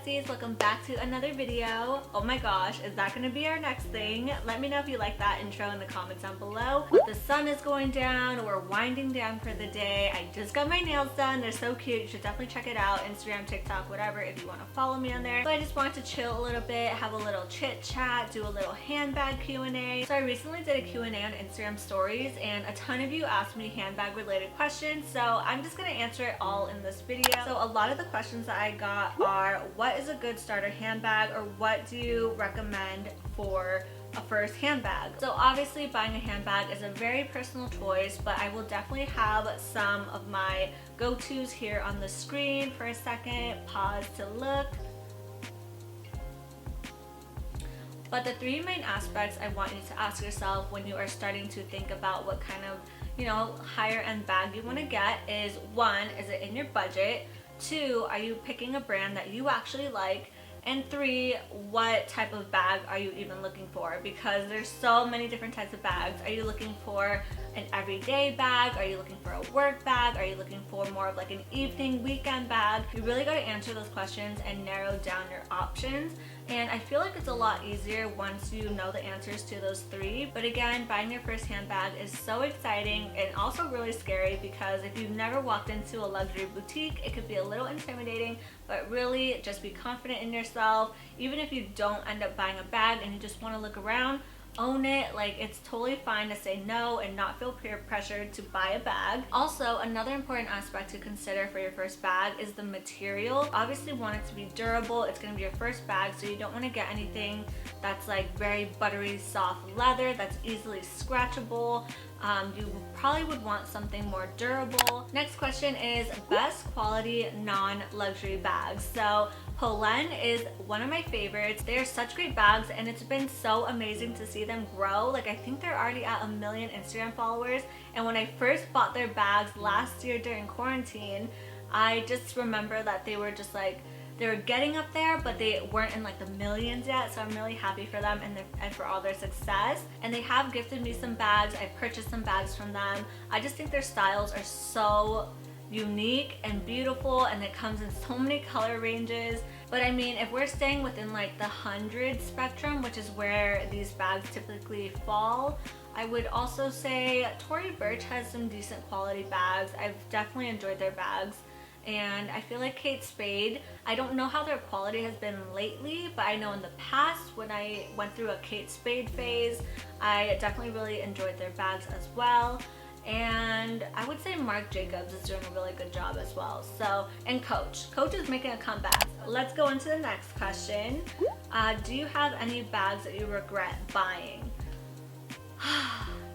besties, welcome back to another video. Oh my gosh, is that gonna be our next thing? Let me know if you like that intro in the comments down below. But the sun is going down, we're winding down for the day. I just got my nails done, they're so cute. You should definitely check it out, Instagram, TikTok, whatever, if you want to follow me on there. But I just wanted to chill a little bit, have a little chit chat, do a little handbag Q&A. So I recently did a Q&A on Instagram stories and a ton of you asked me handbag related questions, so I'm just gonna answer it all in this video. So a lot of the questions that I got are, what is a good starter handbag, or what do you recommend for a first handbag? So obviously buying a handbag is a very personal choice, but I will definitely have some of my go-tos here on the screen. For a second, pause to look. But the three main aspects I want you to ask yourself when you are starting to think about what kind of, higher end bag you want to get is, one, is it in your budget? Two, are you picking a brand that you actually like? And three, what type of bag are you even looking for? Because there's so many different types of bags. Are you looking for an everyday bag? Are you looking for a work bag? Are you looking for more of like an evening, weekend bag? You really got to answer those questions and narrow down your options. And I feel like it's a lot easier once you know the answers to those three. But again, buying your first handbag is so exciting and also really scary, because if you've never walked into a luxury boutique, it could be a little intimidating, but really just be confident in yourself. Even if you don't end up buying a bag and you just want to look around, own it. Like, it's totally fine to say no and not feel peer pressured to buy a bag. Also, another important aspect to consider for your first bag is the material. Obviously want it to be durable. It's going to be your first bag, so you don't want to get anything that's like very buttery soft leather that's easily scratchable. You probably would want something more durable. Next question is best quality non-luxury bags. So Polen is one of my favorites. They're such great bags and it's been so amazing to see them grow. Like, I think they're already at 1 million Instagram followers, and when I first bought their bags last year during quarantine, I just remember that they were just like, they were getting up there, but they weren't in like the millions yet, so I'm really happy for them and for all their success. And they have gifted me some bags. I've purchased some bags from them. I just think their styles are so unique and beautiful, and it comes in so many color ranges. But I mean, if we're staying within like the 100 spectrum, which is where these bags typically fall, I would also say Tory Burch has some decent quality bags. I've definitely enjoyed their bags. And I feel like Kate Spade, I don't know how their quality has been lately, but I know in the past when I went through a Kate Spade phase, I definitely really enjoyed their bags as well. And I would say Marc Jacobs is doing a really good job as well. So, and Coach is making a comeback. Let's go into the next question. Do you have any bags that you regret buying?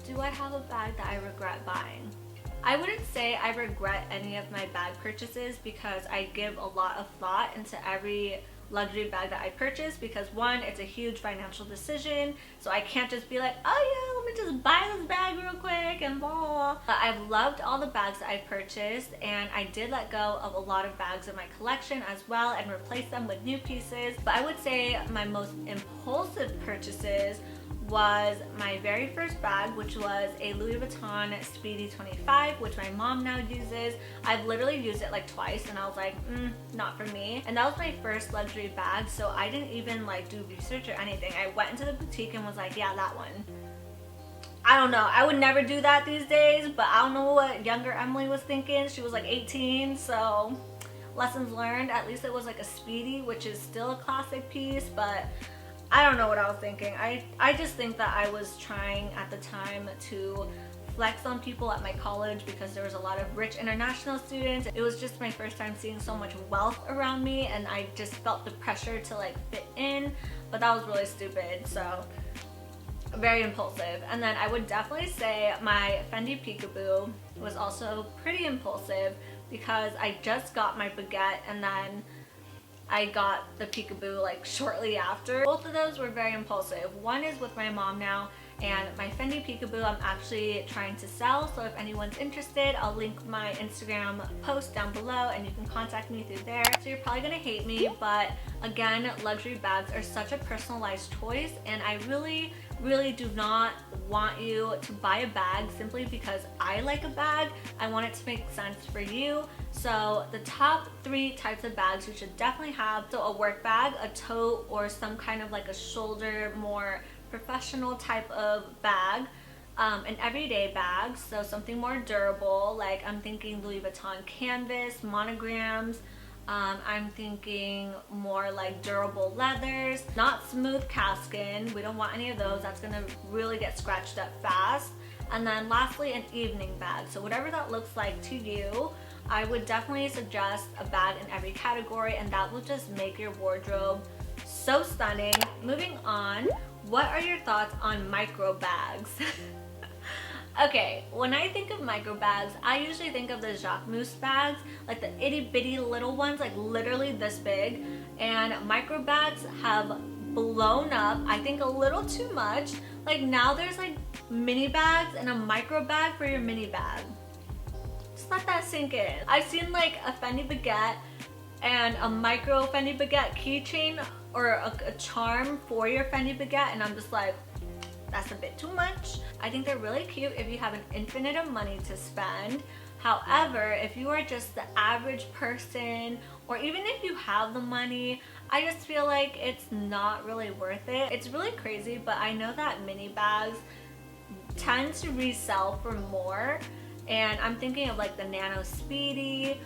Do I have a bag that I regret buying? I wouldn't say I regret any of my bag purchases, because I give a lot of thought into every luxury bag that I purchase, because one, it's a huge financial decision, so I can't just be like, oh yeah, let me just buy this bag real quick and blah. But I've loved all the bags that I purchased, and I did let go of a lot of bags in my collection as well and replace them with new pieces. But I would say my most impulsive purchases was my very first bag, which was a Louis Vuitton Speedy 25, which my mom now uses. I've literally used it like twice and I was like, not for me. And that was my first luxury bag, so I didn't even like do research or anything. I went into the boutique and was like, yeah, that one. I don't know, I would never do that these days, but I don't know what younger Emily was thinking. She was like 18, so lessons learned. At least it was like a Speedy, which is still a classic piece, but I don't know what I was thinking. I just think that I was trying at the time to flex on people at my college, because there was a lot of rich international students. It was just my first time seeing so much wealth around me, and I just felt the pressure to like fit in, but that was really stupid, so very impulsive. And then I would definitely say my Fendi Peekaboo was also pretty impulsive, because I just got my baguette and then I got the Peekaboo like shortly after. Both of those were very impulsive. One is with my mom now, and my Fendi Peekaboo I'm actually trying to sell, so if anyone's interested, I'll link my Instagram post down below and you can contact me through there. So you're probably gonna hate me, but again, luxury bags are such a personalized choice, and I really really do not want you to buy a bag simply because I like a bag. I want it to make sense for you. So the top 3 types of bags you should definitely have: so a work bag, a tote, or some kind of like a shoulder, more professional type of bag. An everyday bag, so something more durable, like I'm thinking Louis Vuitton canvas, monograms. I'm thinking more like durable leathers, not smooth calfskin. We don't want any of those. That's gonna really get scratched up fast. And then lastly, an evening bag. So whatever that looks like to you, I would definitely suggest a bag in every category, and that will just make your wardrobe so stunning. Moving on, what are your thoughts on micro bags? Okay, when I think of micro bags, I usually think of the Jacquemus bags, like the itty bitty little ones, like literally this big. And micro bags have blown up, I think a little too much. Like now there's like mini bags and a micro bag for your mini bag. Just let that sink in. I've seen like a Fendi baguette and a micro Fendi baguette keychain or a charm for your Fendi baguette, and I'm just like, that's a bit too much. I think they're really cute if you have an infinite of money to spend. However, if you are just the average person, or even if you have the money, I just feel like it's not really worth it. It's really crazy, but I know that mini bags tend to resell for more. And I'm thinking of like the Nano Speedy,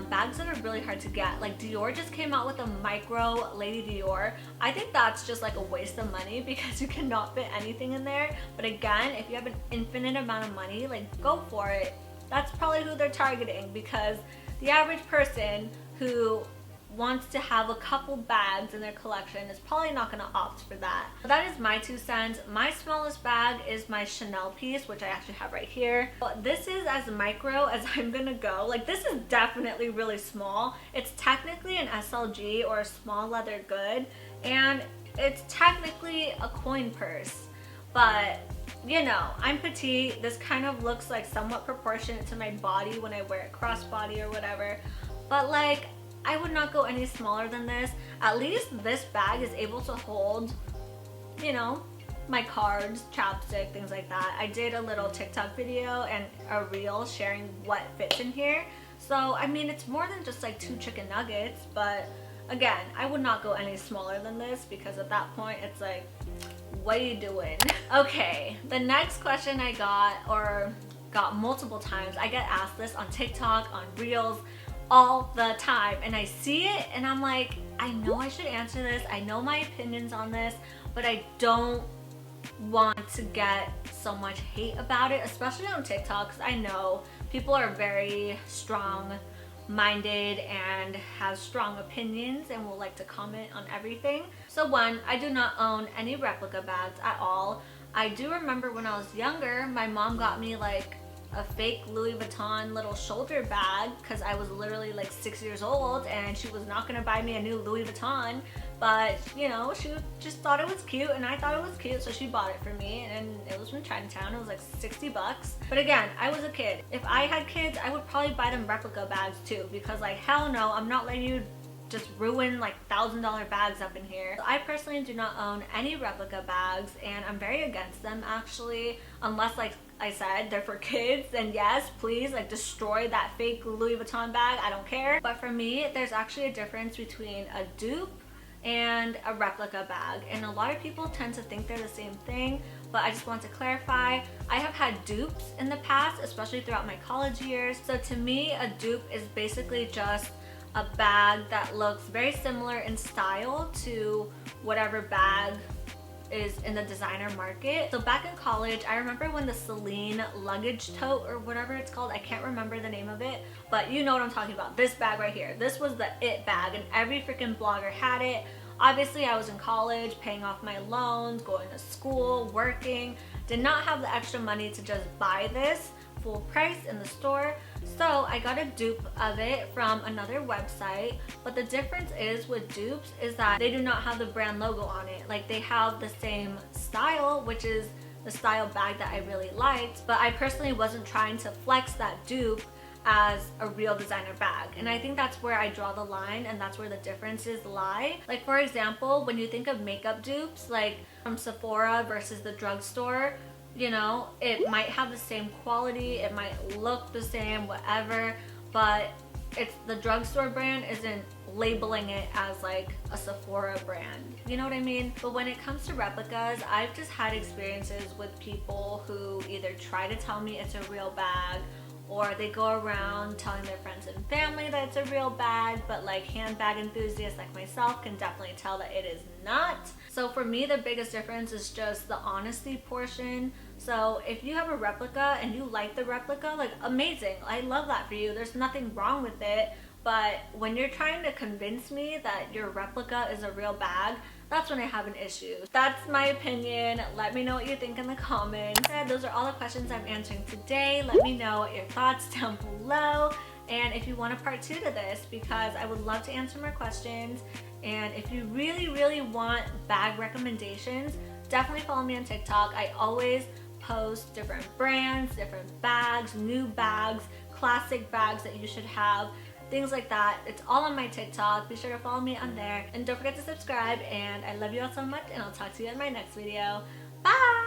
bags that are really hard to get. Like Dior just came out with a micro Lady Dior. I think that's just like a waste of money because you cannot fit anything in there. But again, if you have an infinite amount of money, like go for it. That's probably who they're targeting, because the average person who wants to have a couple bags in their collection is probably not going to opt for that. But that is my 2 cents. My smallest bag is my Chanel piece, which I actually have right here. But this is as micro as I'm gonna go. Like this is definitely really small. It's technically an SLG, or a small leather good, and it's technically a coin purse. But you know, I'm petite. This kind of looks like somewhat proportionate to my body when I wear it crossbody or whatever. But like, I would not go any smaller than this. At least this bag is able to hold, you know, my cards, chapstick, things like that. I did a little TikTok video and a reel sharing what fits in here. So, I mean, it's more than just like 2 chicken nuggets, but again, I would not go any smaller than this, because at that point it's like, what are you doing? Okay, the next question I got multiple times. I get asked this on TikTok, on reels, all the time, and I see it and I'm like, I know I should answer this, I know my opinions on this, but I don't want to get so much hate about it, especially on TikTok, because I know people are very strong minded and have strong opinions and will like to comment on everything. So 1, I do not own any replica bags at all. I do remember when I was younger, my mom got me like a fake Louis Vuitton little shoulder bag because I was literally like 6 years old and she was not gonna buy me a new Louis Vuitton, but you know, she just thought it was cute and I thought it was cute, so she bought it for me, and it was from Chinatown. It was like 60 bucks. But again, I was a kid. If I had kids, I would probably buy them replica bags too, because like hell no, I'm not letting you just ruin like $1,000 bags up in here. I personally do not own any replica bags, and I'm very against them actually, unless like I said, they're for kids, and yes, please like destroy that fake Louis Vuitton bag, I don't care. But for me, there's actually a difference between a dupe and a replica bag, and a lot of people tend to think they're the same thing, but I just want to clarify. I have had dupes in the past, especially throughout my college years. So to me, a dupe is basically just a bag that looks very similar in style to whatever bag is in the designer market. So back in college, I remember when the Celine luggage tote or whatever it's called, I can't remember the name of it, but you know what I'm talking about. This bag right here. This was the it bag, and every freaking blogger had it. Obviously, I was in college, paying off my loans, going to school, working. Did not have the extra money to just buy this full price in the store. So I got a dupe of it from another website, but the difference is with dupes is that they do not have the brand logo on it. Like they have the same style, which is the style bag that I really liked, but I personally wasn't trying to flex that dupe as a real designer bag. And I think that's where I draw the line, and that's where the differences lie. Like for example, when you think of makeup dupes, like from Sephora versus the drugstore, you know, it might have the same quality, it might look the same, whatever, but it's the drugstore brand isn't labeling it as like a Sephora brand. You know what I mean? But when it comes to replicas, I've just had experiences with people who either try to tell me it's a real bag, or they go around telling their friends and family that it's a real bag, but like handbag enthusiasts like myself can definitely tell that it is not. So for me, the biggest difference is just the honesty portion. So if you have a replica and you like the replica, like amazing, I love that for you. There's nothing wrong with it. But when you're trying to convince me that your replica is a real bag, that's when I have an issue. That's my opinion. Let me know what you think in the comments. And those are all the questions I'm answering today. Let me know your thoughts down below. And if you want a part 2 to this, because I would love to answer more questions. And if you really, really want bag recommendations, definitely follow me on TikTok. I always post different brands, different bags, new bags, classic bags that you should have, things like that. It's all on my TikTok. Be sure to follow me on there. And don't forget to subscribe. And I love you all so much, and I'll talk to you in my next video. Bye!